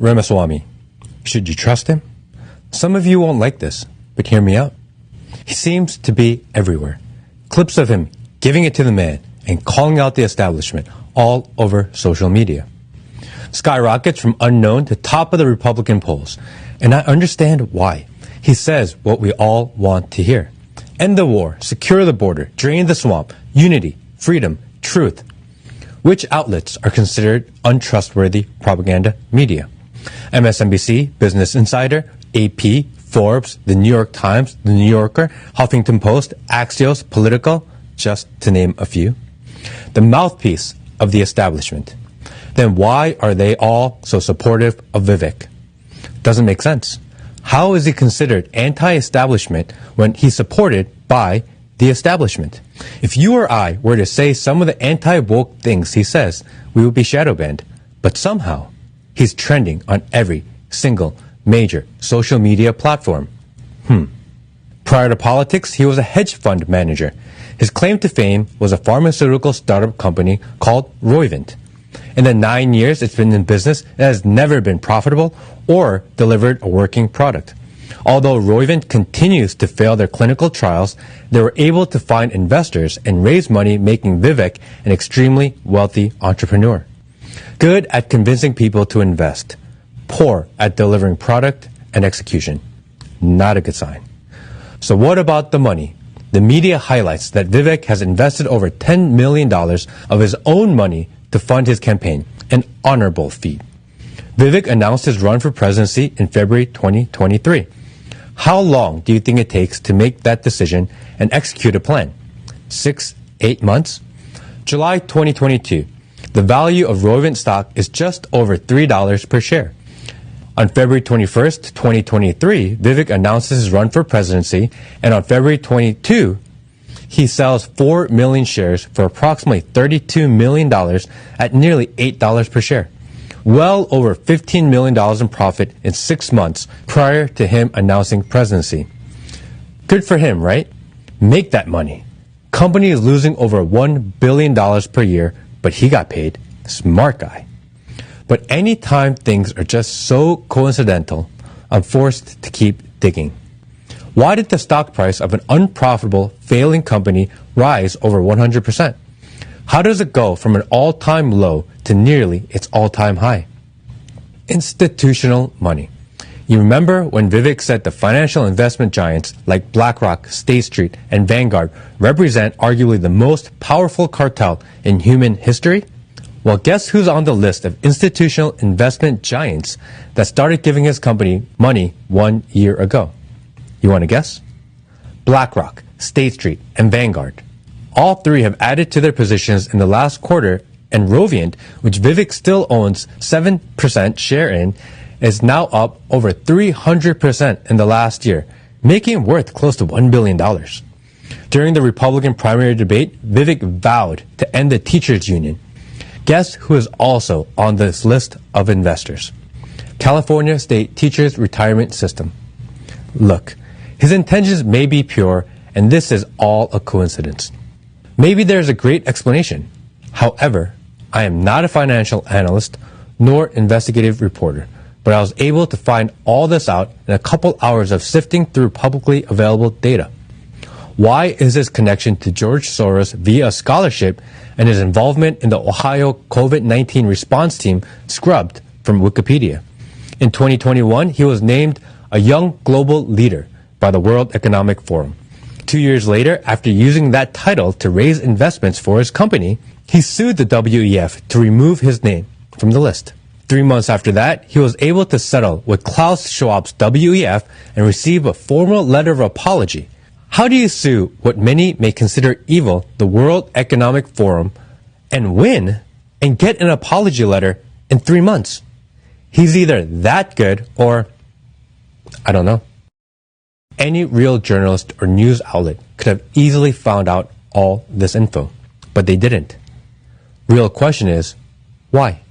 Ramaswamy. Should you trust him? Some of you won't like this, but hear me out. He seems to be everywhere. Clips of him giving it to the man and calling out the establishment all over social media. Skyrockets from unknown to top of the Republican polls. And I understand why. He says what we all want to hear. End the war, secure the border, drain the swamp, unity, freedom, truth. Which outlets are considered untrustworthy propaganda media? MSNBC, Business Insider, AP, Forbes, The New York Times, The New Yorker, Huffington Post, Axios, Politico, just to name a few. The mouthpiece of the establishment. Then why are they all so supportive of Vivek? Doesn't make sense. How is he considered anti-establishment when he's supported by the establishment? If you or I were to say some of the anti-woke things he says, we would be shadow banned. But somehow, he's trending on every single major social media platform. Prior to politics, he was a hedge fund manager. His claim to fame was a pharmaceutical startup company called Roivant. In the 9 years it's been in business, it has never been profitable or delivered a working product. Although Roivant continues to fail their clinical trials, they were able to find investors and raise money, making Vivek an extremely wealthy entrepreneur. Good at convincing people to invest. Poor at delivering product and execution. Not a good sign. So what about the money? The media highlights that Vivek has invested over $10 million of his own money to fund his campaign, an honorable feat. Vivek announced his run for presidency in February 2023. How long do you think it takes to make that decision and execute a plan? 6, 8 months? July 2022. The value of Roivant stock is just over $3 per share. On February 21st, 2023, Vivek announces his run for presidency, and on February 22, he sells 4 million shares for approximately $32 million at nearly $8 per share. Well over $15 million in profit in 6 months prior to him announcing presidency. Good for him, right? Make that money. Company is losing over $1 billion per year, but he got paid. Smart guy. But anytime things are just so coincidental, I'm forced to keep digging. Why did the stock price of an unprofitable, failing company rise over 100%? How does it go from an all-time low to nearly its all-time high? Institutional money. You remember when Vivek said the financial investment giants like BlackRock, State Street, and Vanguard represent arguably the most powerful cartel in human history? Well, guess who's on the list of institutional investment giants that started giving his company money 1 year ago? You want to guess? BlackRock, State Street, and Vanguard. All three have added to their positions in the last quarter, and Roivant, which Vivek still owns 7% share in, is now up over 300% in the last year, making it worth close to $1 billion. During the Republican primary debate, Vivek vowed to end the teachers' union. Guess who is also on this list of investors? California State Teachers Retirement System. Look, his intentions may be pure, and this is all a coincidence. Maybe there's a great explanation. However, I am not a financial analyst nor investigative reporter, but I was able to find all this out in a couple hours of sifting through publicly available data. Why is his connection to George Soros via a scholarship and his involvement in the Ohio COVID-19 response team scrubbed from Wikipedia? In 2021, he was named a young global leader by the World Economic Forum. 2 years later, after using that title to raise investments for his company, he sued the WEF to remove his name from the list. 3 months after that, he was able to settle with Klaus Schwab's WEF and receive a formal letter of apology. How do you sue what many may consider evil, the World Economic Forum, and win and get an apology letter in 3 months? He's either that good or, I don't know. Any real journalist or news outlet could have easily found out all this info, but they didn't. Real question is, why?